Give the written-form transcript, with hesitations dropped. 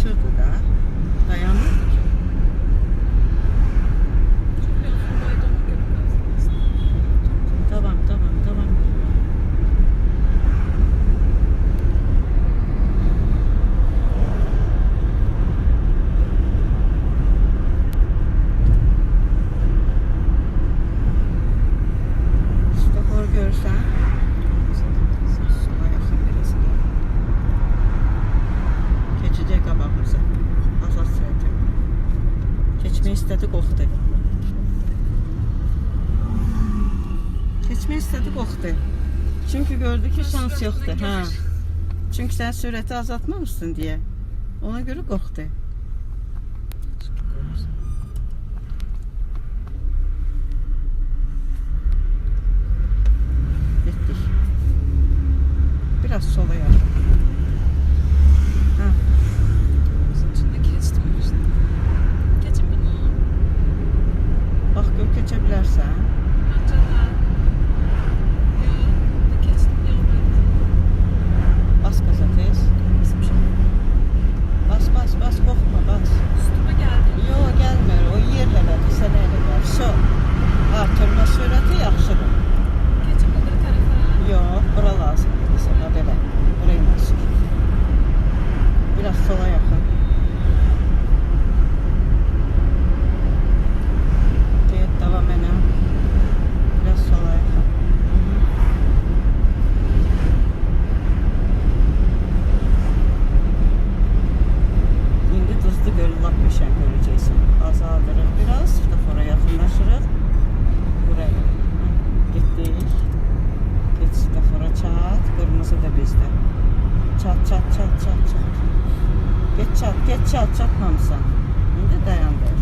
yaklaşırdı da. Dayanırdı ki. Tamam. Stafor görsen. Sola yakın birisi. Keçecek qabağımıza. Azad sürəcək. Keçmək istədi, qorxdu. Keçmək istədi, qorxdu. Çünki gördü ki, şans yoxdur. Hə. Çünki sən sürəti azaltmamışsın deyə. Ona görə qorxdu. Getdik. Biraz sola yaxın. Hə. İçinde kestim işte. Geçin bunu. Bax, gör keçə bilərsən. Bence de. Yok. Kestim ya ben. Bas qaza tez. Bas, qorxma, bas. Üstüme geldi. Yox, gəlmir. O yerləmədi, sənə elə gəl. So, artırma sürəti yaxşıdır. Geçin bunları tarafa. Yox, bura lazımdır sənə belə. Buraya ilə sür. Biraz sola yaxın. Get, davam mənə. Biraz sola yaxın. İndi Duzlu Gölü lap qəşəng görəcəksən. Azaldırıq biraz, stafora yaxınlaşırıq. Buraya. Getdik. Get stafora çat. Qırmızı da bizdə. Çat. Get çat. Çatmamısan. İndi dayandır.